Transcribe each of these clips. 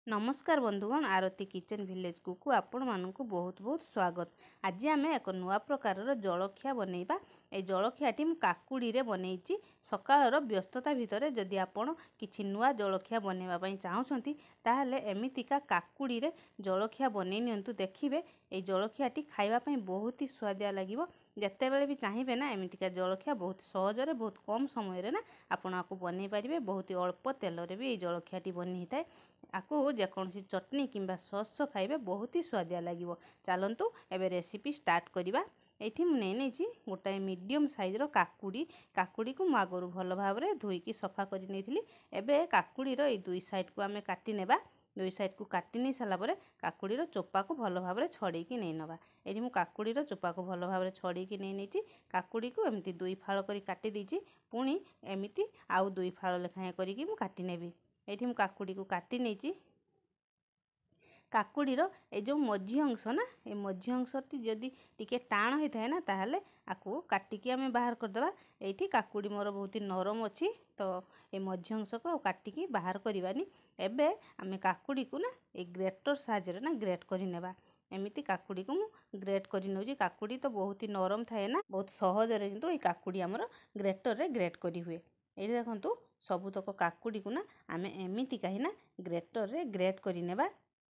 नमस्कार बंधुगण आरती kitchen village को आपण मानक बहुत बहुत स्वागत। आज आम एक नुआ प्रकार जलखिया बनैबा। ए जलखियाटी मु काकुड़ी रे बनैछि। सकाळर व्यस्तता भितर जदि आपण किछि नुआ जलखिया बनैबा पई चाहुछंती ताहले एमितिका काकुड़ी रे जलखिया बनै नियंतु। देखिबे ए जलखियाटी खाइबा पई बहुत ही स्वादिया लागिबो। जेतेबेले भी चाहिए ना एमितिका जलखिया बहुत सहजरे बहुत कम समय रे ना आपण आकु बनै परिबे। बहुत ही अल्प तेल रे भी ए जलखियाटी बनै हिताए। आकु जेकोसी चटनी किंबा सॉस खाइबे बहुत ही स्वादिया लागिबो। चलंतु एबे रेसिपी स्टार्ट करिबा। एठी मु नै गोटाए मीडियम साइज रो काकुड़ी को मु आगरु भल भाव रे धोईकी सफा करि नैथिली। एबे काकुड़ी रो ए दुई साइड को आमे काटी नेबा। दुई साइड को काटी नै साला परे काकुड़ी रो चोपा को भल भाव रे छड़ेकी नै नबा। एठी मु काकुड़ी रो चोपा को भल भाव रे छड़ेकी नै नेछि। काकुड़ी को एमिति दुई फाळ करी काटी देछि। पुणी एमिति आउ दुई फाळ लेखाए करिकी मु काटी नेबी। एठी मु काकुड़ी को काटी नेछि। काकुड़ीर ए जो मझी अंश ना ए मझी अंशटी जदि टिके टाण होता है ना ताहले आकु काटिकी आमे बाहर करदेबा। एठी काकुड़ी मोर बहुत ही नरम अच्छी तो ए मझी अंश को काटिकी बाहर करवानी। एबे आमे काकुड़ी को ना ए ग्रेटर साहाय्य ना ग्रेट करि नेबा। एमिति काकुड़ी को मु ग्रेट करि नउजी। काकुड़ी तो बहुत ही नरम थाए ना बहुत सहज रे किंतु ए काकुड़ी हमर ग्रेटर रे ग्रेट करि हुए। एठी देखंतु सबुतक काकुड़ी को ना आमे एमिति काहे ना ग्रेटर रे ग्रेट करि नेबा।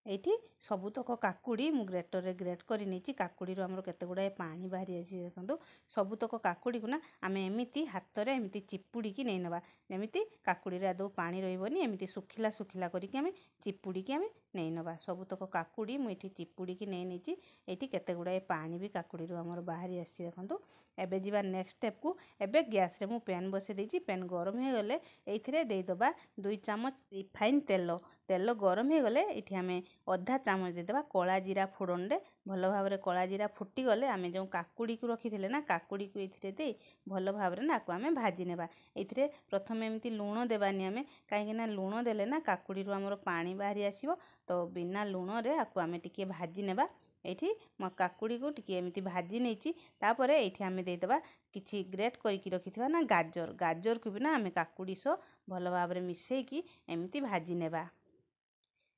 एठी सबुतक काकुड़ी मु ग्रेटर रे ग्रेट करि नेछि। काकुड़ी रो हमर केते गुडा पानी बाहरी आछि। देखंतु सबुतक काकुड़ी को ना आमे एमिति हाथ रे एमिति चिपुड़ी की नै नबा। जेमिति काकुड़ी रे आदौ पानी रहिबोनी। एमिति सुखिला सुखिला करिकि आमे चिपुड़ी की आमे नै नबा। सबुतक काकुड़ी मु एठी चिपुड़ी की नै नेछि। एठी केते गुडा पानी भी काकुड़ी रो हमर बाहरी आछि। देखंतु एबे जिबा नेक्स्ट स्टेप को। एबे गैस रे मु पैन बसे देछि। पैन गरम हे गले एथिरे देई दबा 2 चम्मच रिफाइन तेल। तेल गरम हे गले एठी आमे आधा चामच दे देबा कला जीरा फोड़न रे। भल भाव रे कला जीरा फुटी गले आमे जो काकुड़ी को रखिथिले ना काकुड़ी को एथिरे दे भल भाव रे ना को आमे भाजी नेबा। एथिरे प्रथम एमिति लूण देबानी आमे काहे ना लूण देले ना काकुड़ी रो हमर पानी बाहरी आसीबो। तो बिना लूण रे आकु आमे टिके भाजी नेबा। एठी म काकुड़ी को टिके एमिति भाजी नेछि। तापरे एठी आमे दे देबा किछि ग्रेट करिकि रखिथिबा ना गाजर को भी ना आमे काकुड़ी सो भल भाव रे मिसै की एमिति भाजी नेबा।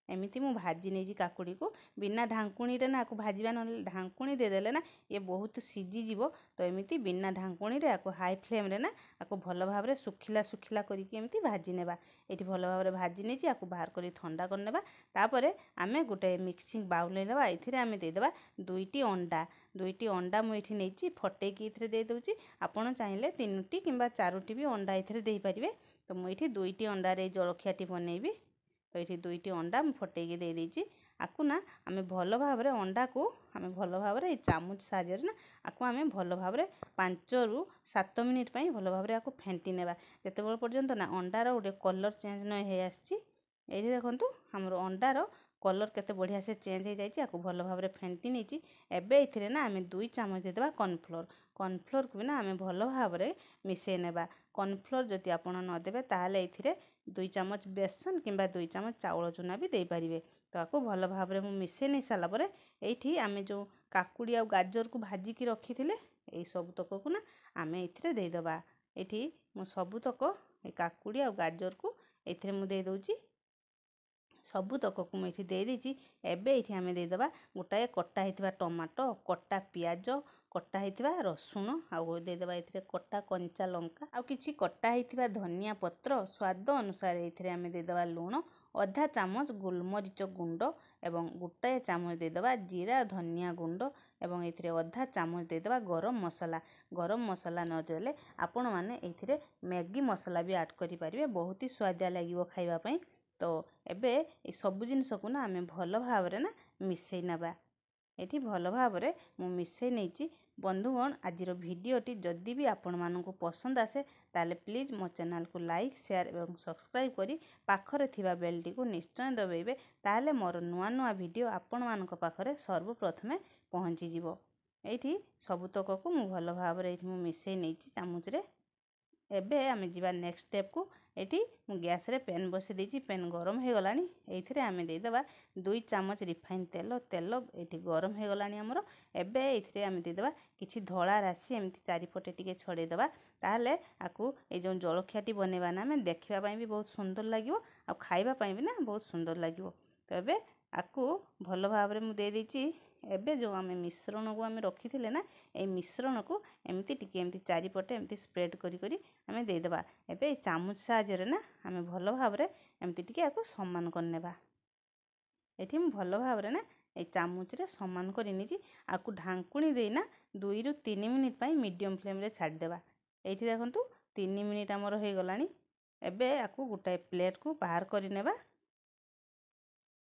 एमिति मु भाजी नेछि काकुड़ी को बिना ढांकुणी रे ना आकु भाजीबा। न ढांकुणी दे देले ना ये बहुत सिजी जीवो। तो एमिति बिना ढांकुणी रे आकु हाई फ्लेम रे ना आकु भल भाव रे सुखिला सुखिला करिकि एमिति भाजी नेबा। एठी भल भाव रे भाजी नेछि। आकु बाहर करी ठंडा कर नेबा। तापरे आमे गोटे मिक्सिंग बाउल ले नेबा। एथिरे आमे दे देबा 2टी अंडा। 2टी अंडा मु एठी नेछि फटे की एथिरे दे दउची। आपण चाहिले 3टी किंबा 4टी भी अंडा एथिरे देई परिबे। तो मु एठी 2टी अंडा रे जलखियाटी बनैबी। तो ये 2टी अंडा फटेकी दे देछि। आकु ना आमे भल भाव रे अंडा को आमे भल भाव रे चामच साहाय्य ना आकु आमे भल भाव रे 5 रु 7 मिनिट पई भल भाव रे आकु फेंटी नेबा। जते बेल पर्यंत ना अंडा रो उडे कलर चेंज न हे आछि। एठी देखंतु हमर अंडा रो कलर केते बढ़िया से चेंज हे जाइछि। आकु भल भाव रे फेंटी नेछि। एबे एथिरे ना आमे 2 चामच दे देबा कॉर्नफ्लोर को भी ना आमे भल भाव रे मिसै नेबा। कॉर्नफ्लोर जदि आपण न देबे ताहाले एथिरे 2 चामच बेसन किंबा 2 चामच चाउଳ चूना भी दे परिबे। तो आकु भल भाव रे मु मिसै नै साला परे एठी आमे जो काकुड़ी आ गाजर को भाजी की रखिथिले ए सब तक को ना आमे एथिरे दे दबा। एठी मु सब तक ए काकुड़ी आ गाजर को एथिरे मु दे दउची। सबु तक को मु एठी दे देछि। एबे एठी आमे दे दबा गोटाए कट्टा हेतिबा टमाटो कट्टा प्याज कट्टा हेतिबा रसुण आउ दे दबा एथिरे कट्टा कंचा लंका आउ किछि कट्टा हेतिबा धनिया पत्र। स्वाद अनुसार एथिरे आमे दे दबा लूण आधा चामच गोलमरीच गुंड एवं गोटाए चामच दे दबा जीरा धनिया गुंड एवं एथिरे आधा चामच दे दबा गरम मसाला। गरम मसाला न देले आपण माने एथिरे मैगी मसाला भी ऐड करि परिबे। बहुत ही स्वादिया लागिवो खाइबा पई। तो एबे ए सब जिनिस को ना आमे भल भाव रे ना मिसै नबा। एठी भल भाव रे मु मिसै नेछि। बंधुगण आजिर भिडियोटी जदि भी आपण मानकु पसंद आसे ताले प्लीज मो चैनल को लाइक शेयर एवं सब्सक्राइब करी पाखरे थिबा बेल टी को निश्चय दबाइबे। ताले मोर नुआ नुआ भिडियो आपण मानक पाखरे सर्वप्रथमे पहुंची जिवो। एठी सबुतक को मु भल भाव रे एठी मु मिसै नेछि चामच रे। एबे आमे जिबा नेक्स्ट स्टेप को। एठी मु गैस रे पैन बसे देछि। पैन गरम हे गलानी। एथिरे आमे दे दबा 2 चामच रिफाइन तेल। तेल एठी गरम हे गलानी हमरो। एबे एथिरे आमे दे दबा किछि धोळा राशि एमिति चारिपटे टिके छड़े दबा। ताहले आकु ए जो जलखियाटी बनेबा ना आमे देखिबा पई भी बहुत सुंदर लागिवो आ खाइबा पई भी ना बहुत सुंदर लागिवो। तो एबे आकु भल भाव में मुझे देदेची। एबे जो आम मिश्रण को आम रखी ना ये मिश्रण को एमती टिके एमती चारिपटे एमती स्प्रेड करी आम देदेबा। एबे चामच साहाय्य ना आम भल भाव में एमती टिके आकु समान करनेबा। एठी मु भल भाव ना ये चामच रे समान करनी आकु ढांकुणी देना 2 ରୁ 3 मिनिट पाई मीडियम फ्लेम रे छाड़ी देबा। एठी देखंतु 3 मिनिट हमर हो गलानी। एबे आकु गोटाए प्लेट को बाहर करि नेबा।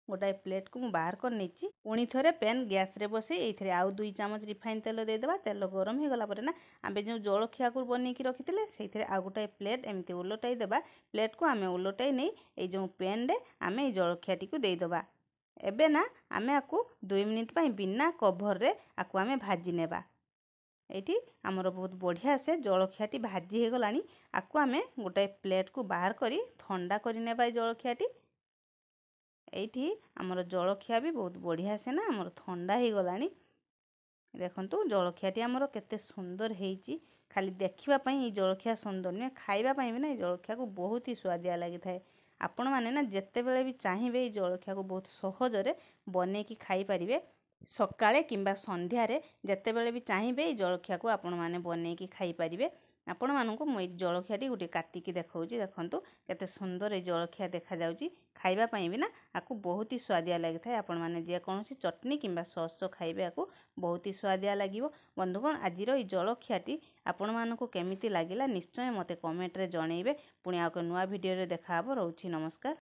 गोटाए प्लेट को मु बाहर कर नेची। पुणी थरे पैन गैस रे बसे एथिरे आउ 2 चामच रिफाइन तेल दे देबा। तेल गरम हो गला परे ना आबे जो जलखिया को बनै की रखिथिले सेथिरे आ गोटाए प्लेट एमती उलटाई देबा। प्लेट को आमे उलटाई नै ए जो पैन रे आमे जलखिया टी को दे देबा। एबे ना आमे आकु 2 मिनिट पाई बिना कवर रे आकु आमे भाजी नेबा। एठी हमर बहुत बढ़िया से जलखियाटी भाजी हे गलानी। आकु आमे गोटाए प्लेट को बाहर करी ठंडा करी नेबा जलखियाटी। एठी हमर जलखिया भी बहुत बढ़िया से ना हमर ठंडा हे गलानी। देखंतु जलखियाटी हमर केते सुंदर हेची। खाली देखिबा पई जलखिया सुंदर ने खाइबा पई भी ना जलखिया को बहुत ही स्वादिया लागि थाए। आपण माने ना जत्ते बेले भी चाहिबे जलखिया को बहुत सहज रे बने की खाई परिबे। सकाळे किंबा संध्या रे जत्ते बेले भी चाहिबे जलखिया को आपण माने बने की खाई परिबे। आपण माननको मु जलखियाटी गोटे काटिकी देखौची। देखंतु केते सुंदर ए जलखिया देखा जाउची। खाइबा पई भी ना आकु बहुत ही स्वादिया लागि थाए। आपण माने जे कोनोसी चटनी किंबा सॉस खाइबे आकु बहुत ही स्वादिया लागिवो। बंधुगण आजिर ए जलखियाटी आपण माननको केमिति लागिला निश्चय मते कमेंट रे जणैबे। पुणी आको नुआ वीडियो रे देखा हबो। रहउची नमस्कार।